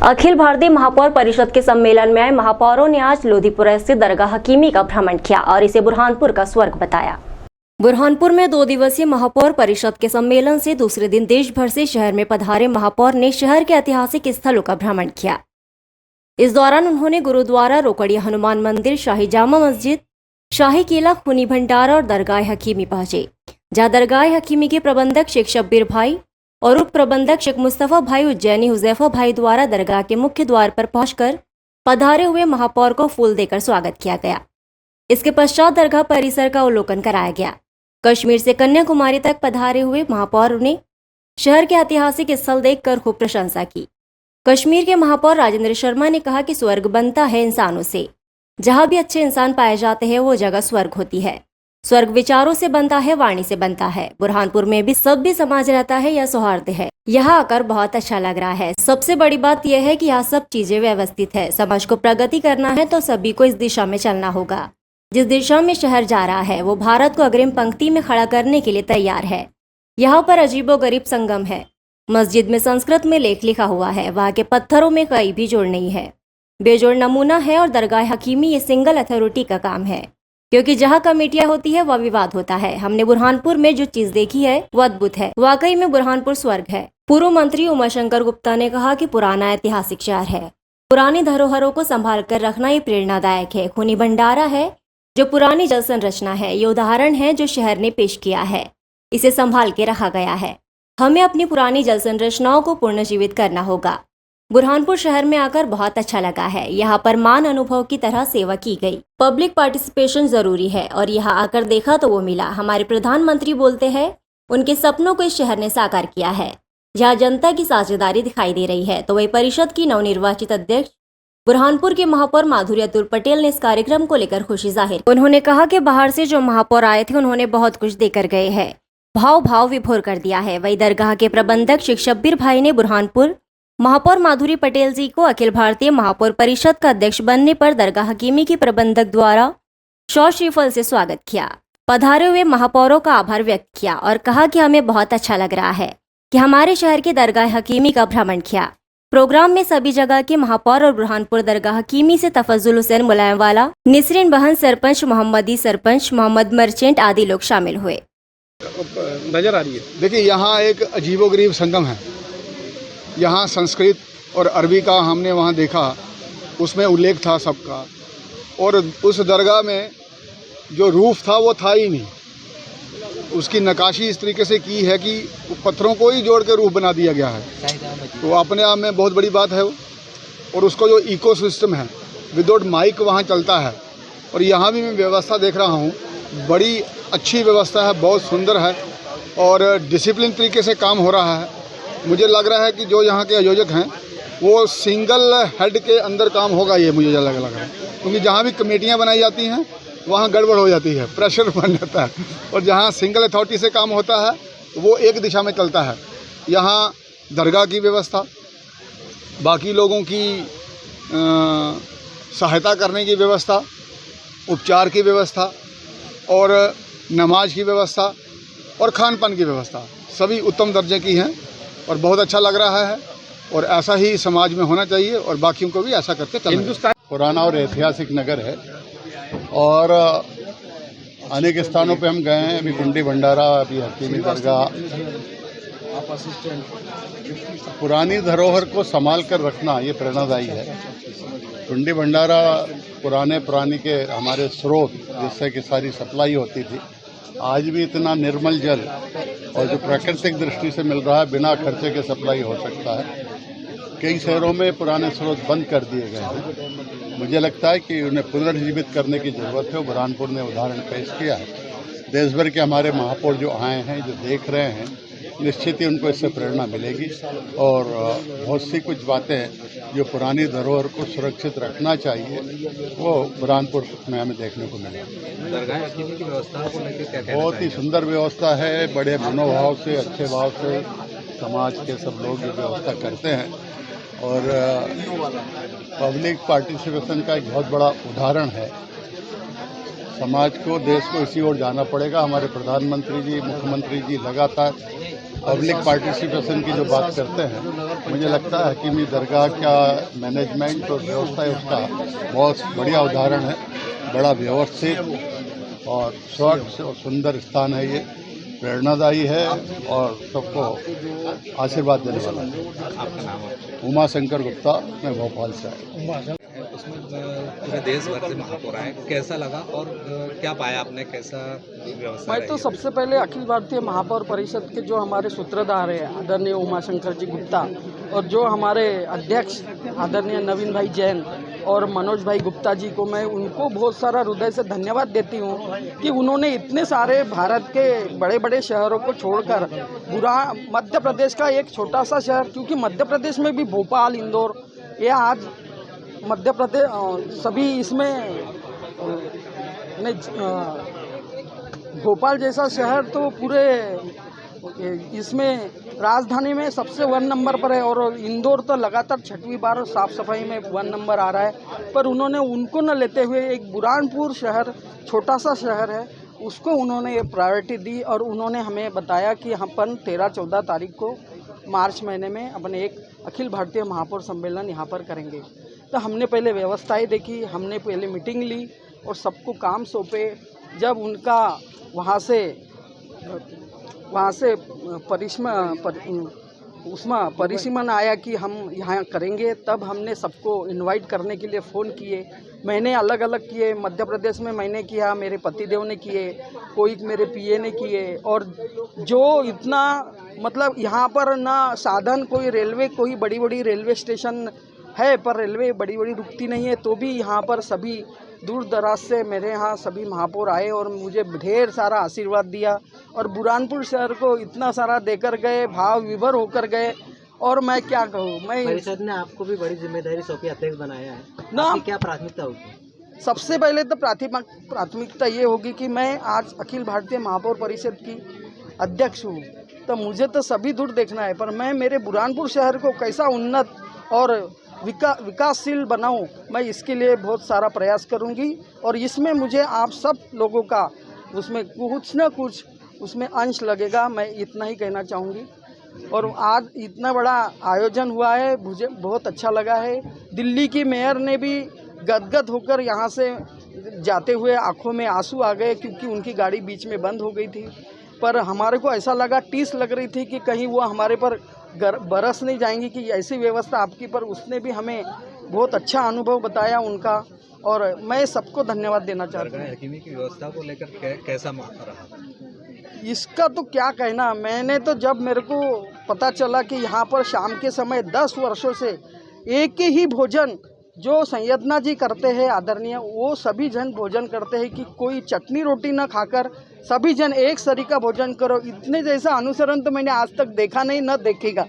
अखिल भारतीय महापौर परिषद के सम्मेलन में आए महापौरों ने आज लोधीपुरा स्थित दरगाह हकीमी का भ्रमण किया और इसे बुरहानपुर का स्वर्ग बताया। बुरहानपुर में 2 दिवसीय महापौर परिषद के सम्मेलन से दूसरे दिन देश भर से शहर में पधारे महापौर ने शहर के ऐतिहासिक स्थलों का भ्रमण किया। इस दौरान उन्होंने गुरुद्वारा, रोकड़िया हनुमान मंदिर, शाही जामा मस्जिद, शाही किला, खूनी भंडारा और दरगाह हकीमी पहुंचे, जहां दरगाह हकीमी के प्रबंधक शेख शब्बीर भाई और उप प्रबंधक शेख मुस्तफा भाई उज्जैनी हुजैफा भाई द्वारा दरगाह के मुख्य द्वार पर पहुंचकर पधारे हुए महापौर को फूल देकर स्वागत किया गया। इसके पश्चात दरगाह परिसर का अवलोकन कराया गया। कश्मीर से कन्याकुमारी तक पधारे हुए महापौर ने शहर के ऐतिहासिक स्थल देखकर खूब प्रशंसा की। कश्मीर के महापौर राजेंद्र शर्मा ने कहा कि स्वर्ग बनता है इंसानों से, जहां भी अच्छे इंसान पाए जाते हैं वो जगह स्वर्ग होती है। स्वर्ग विचारों से बनता है, वाणी से बनता है। बुरहानपुर में भी सभ्य समाज रहता है, यह सौहार्द है। यहाँ आकर बहुत अच्छा लग रहा है। सबसे बड़ी बात यह है कि यहाँ सब चीजें व्यवस्थित है। समाज को प्रगति करना है तो सभी को इस दिशा में चलना होगा। जिस दिशा में शहर जा रहा है वो भारत को अग्रिम पंक्ति में खड़ा करने के लिए तैयार है। यहाँ पर अजीबोगरीब संगम है। मस्जिद में संस्कृत में लेख लिखा हुआ है। वहाँ के पत्थरों में कोई भी जोड़ नहीं है, बेजोड़ नमूना है। और दरगाह हकीमी ये सिंगल अथॉरिटी का काम है, क्योंकि जहाँ कमेटियां होती है वह विवाद होता है। हमने बुरहानपुर में जो चीज देखी है वो अद्भुत है। वाकई में बुरहानपुर स्वर्ग है। पूर्व मंत्री उमाशंकर गुप्ता ने कहा कि पुराना ऐतिहासिक शहर है। पुरानी धरोहरों को संभाल कर रखना ये प्रेरणादायक है। खूनी भंडारा है जो पुरानी जल संरचना है। ये उदाहरण है जो शहर ने पेश किया है। इसे संभाल के रखा गया है। हमें अपनी पुरानी जल संरचनाओं को पुनर्जीवित करना होगा। बुरहानपुर शहर में आकर बहुत अच्छा लगा है। यहाँ पर मान अनुभव की तरह सेवा की गई। पब्लिक पार्टिसिपेशन जरूरी है और यहाँ आकर देखा तो वो मिला। हमारे प्रधानमंत्री बोलते हैं उनके सपनों को इस शहर ने साकार किया है। जहाँ जनता की साझेदारी दिखाई दे रही है तो वही परिषद की नवनिर्वाचित अध्यक्ष बुरहानपुर के महापौर माधुरी अतुल पटेल ने इस कार्यक्रम को लेकर खुशी जाहिर। उन्होंने कहा कि बाहर से जो महापौर आए थे उन्होंने बहुत कुछ देकर गए हैं, भाव विभोर कर दिया है। वही दरगाह के प्रबंधक शेख शब्बीर भाई ने बुरहानपुर महापौर माधुरी पटेल जी को अखिल भारतीय महापौर परिषद का अध्यक्ष बनने पर दरगाह हकीमी की प्रबंधक द्वारा शौ श्रीफल से स्वागत किया। पधारे हुए महापौरों का आभार व्यक्त किया और कहा कि हमें बहुत अच्छा लग रहा है कि हमारे शहर के दरगाह हकीमी का भ्रमण किया। प्रोग्राम में सभी जगह के महापौर और बुरहानपुर दरगाह हकीमी से तफजुल हुसैन मुलायमवाला, निसरीन बहन सरपंच, मोहम्मदी सरपंच, मोहम्मद मर्चेंट आदि लोग शामिल हुए। नजर आ रही है। देखिए, यहाँ एक अजीबोगरीब संगम है। यहाँ संस्कृत और अरबी का हमने वहाँ देखा, उसमें उल्लेख था सबका। और उस दरगाह में जो रूफ था वो था ही नहीं। उसकी नक्काशी इस तरीके से की है कि पत्थरों को ही जोड़ के रूफ बना दिया गया है। तो अपने आप में बहुत बड़ी बात है वो। और उसको जो इकोसिस्टम है विदाउट माइक वहाँ चलता है। और यहाँ भी मैं व्यवस्था देख रहा हूँ, बड़ी अच्छी व्यवस्था है, बहुत सुंदर है और डिसिप्लिन तरीके से काम हो रहा है। मुझे लग रहा है कि जो यहाँ के आयोजक हैं वो सिंगल हेड के अंदर काम होगा, ये मुझे लग रहा है। क्योंकि जहाँ भी कमेटियाँ बनाई जाती हैं वहाँ गड़बड़ हो जाती है, प्रेशर बन जाता है। और जहाँ सिंगल अथॉरिटी से काम होता है वो एक दिशा में चलता है। यहाँ दरगाह की व्यवस्था, बाकी लोगों की सहायता करने की व्यवस्था, उपचार की व्यवस्था और नमाज की व्यवस्था और खान पान की व्यवस्था सभी उत्तम दर्जे की हैं और बहुत अच्छा लग रहा है। और ऐसा ही समाज में होना चाहिए और बाकियों को भी ऐसा करके चलना। हिंदुस्तान पुराना और ऐतिहासिक नगर है और अनेक स्थानों पे हम गए हैं। अभी कुंडी भंडारा, अभी हकीमी दरगाह। पुरानी धरोहर को संभाल कर रखना ये प्रेरणादायी है। कुंडी भंडारा पुरानी के हमारे स्रोत जिससे कि सारी सप्लाई होती थी, आज भी इतना निर्मल जल और जो प्राकृतिक दृष्टि से मिल रहा है, बिना खर्चे के सप्लाई हो सकता है। कई शहरों में पुराने स्रोत बंद कर दिए गए हैं। मुझे लगता है कि उन्हें पुनर्जीवित करने की ज़रूरत है। बुरहानपुर ने उदाहरण पेश किया है। देश भर के हमारे महापौर जो आए हैं, जो देख रहे हैं, निश्चित ही उनको इससे प्रेरणा मिलेगी और बहुत सी कुछ बातें जो पुरानी धरोहर को सुरक्षित रखना चाहिए वो बुरहानपुर में हमें देखने को मिलेगी। दरगाह हकीमी की व्यवस्था को लेकर क्या कहना बहुत ही सुंदर व्यवस्था है। बड़े मनोभाव से, अच्छे भाव से समाज के सब लोग ये व्यवस्था करते हैं और पब्लिक पार्टिसिपेशन का एक बहुत बड़ा उदाहरण है। समाज को, देश को इसी ओर जाना पड़ेगा। हमारे प्रधानमंत्री जी, मुख्यमंत्री जी लगातार पब्लिक पार्टिसिपेशन की जो बात करते हैं, मुझे लगता है हकीमी दरगाह का मैनेजमेंट और व्यवस्था है उसका बहुत बढ़िया उदाहरण है। बड़ा व्यवस्थित और स्वच्छ और सुंदर स्थान है, ये प्रेरणादायी है और सबको आशीर्वाद देने वाला है। आपका नाम है? उमा शंकर गुप्ता, मैं भोपाल से आया। उसमें पूरे देश भर से महापौर आए, कैसा लगा और क्या पाया आपने, कैसा व्यवस्था मैं तो रही? सबसे पहले अखिल भारतीय महापौर परिषद के जो हमारे सूत्रधार हैं आदरणीय उमाशंकर जी गुप्ता और जो हमारे अध्यक्ष आदरणीय नवीन भाई जैन और मनोज भाई गुप्ता जी को मैं उनको बहुत सारा हृदय से धन्यवाद देती हूँ कि उन्होंने इतने सारे भारत के बड़े बड़े शहरों को छोड़कर मध्य प्रदेश का एक छोटा सा शहर, क्योंकि मध्य प्रदेश में भी भोपाल, इंदौर, ये आज मध्य प्रदेश सभी इसमें भोपाल जैसा शहर तो पूरे इसमें राजधानी में सबसे 1 नंबर पर है और इंदौर तो लगातार 6वीं बार साफ सफाई में 1 नंबर आ रहा है। पर उन्होंने उनको न लेते हुए एक बुरहानपुर शहर, छोटा सा शहर है, उसको उन्होंने ये प्रायोरिटी दी और उन्होंने हमें बताया कि हम 13-14 तारीख को मार्च महीने में अपने एक अखिल भारतीय महापौर सम्मेलन यहाँ पर करेंगे। तो हमने पहले व्यवस्थाएं देखी, हमने पहले मीटिंग ली और सबको काम सौंपे। जब उनका वहाँ से परिसीमन आया कि हम यहाँ करेंगे, तब हमने सबको इनवाइट करने के लिए फ़ोन किए। मैंने अलग अलग किए, मध्य प्रदेश में मैंने किया, मेरे पतिदेव ने किए, कोई मेरे पीए ने किए। और जो इतना मतलब यहाँ पर ना साधन, कोई रेलवे, कोई बड़ी बड़ी रेलवे स्टेशन है पर रेलवे बड़ी बड़ी रुकती नहीं है, तो भी यहाँ पर सभी दूर दराज से मेरे यहाँ सभी महापौर आए और मुझे ढेर सारा आशीर्वाद दिया और बुरहानपुर शहर को इतना सारा देकर गए, भाव विभोर होकर गए। और मैं क्या कहूँ, मैं परिषद ने आपको भी बड़ी जिम्मेदारी सौंपी, अध्यक्ष बनाया है ना। आपकी क्या प्राथमिकता होगी? सबसे पहले तो प्राथमिकता ये होगी कि मैं आज अखिल भारतीय महापौर परिषद की अध्यक्ष हूँ, तो मुझे तो सभी दूर देखना है, पर मैं मेरे बुरहानपुर शहर को कैसा उन्नत और विकासशील बनाऊं, मैं इसके लिए बहुत सारा प्रयास करूंगी। और इसमें मुझे आप सब लोगों का उसमें कुछ न कुछ उसमें अंश लगेगा, मैं इतना ही कहना चाहूँगी। और आज इतना बड़ा आयोजन हुआ है, मुझे बहुत अच्छा लगा है। दिल्ली की मेयर ने भी गदगद होकर यहाँ से जाते हुए आंखों में आंसू आ गए, क्योंकि उनकी गाड़ी बीच में बंद हो गई थी। पर हमारे को ऐसा लगा, टीस लग रही थी कि कहीं वो हमारे पर बरस नहीं जाएंगी कि ऐसी व्यवस्था आपकी। पर उसने भी हमें बहुत अच्छा अनुभव बताया उनका, और मैं सबको धन्यवाद देना चाहता हूँ। हकीमी की व्यवस्था को लेकर कैसा रहा? इसका तो क्या कहना, मैंने तो जब मेरे को पता चला कि यहाँ पर शाम के समय 10 वर्षों से एक ही भोजन जो संयदना जी करते हैं आदरणीय, वो सभी जन भोजन करते हैं कि कोई चटनी रोटी न खाकर सभी जन एक सरी का भोजन करो। इतने जैसा अनुसरण तो मैंने आज तक देखा नहीं, न देखेगा।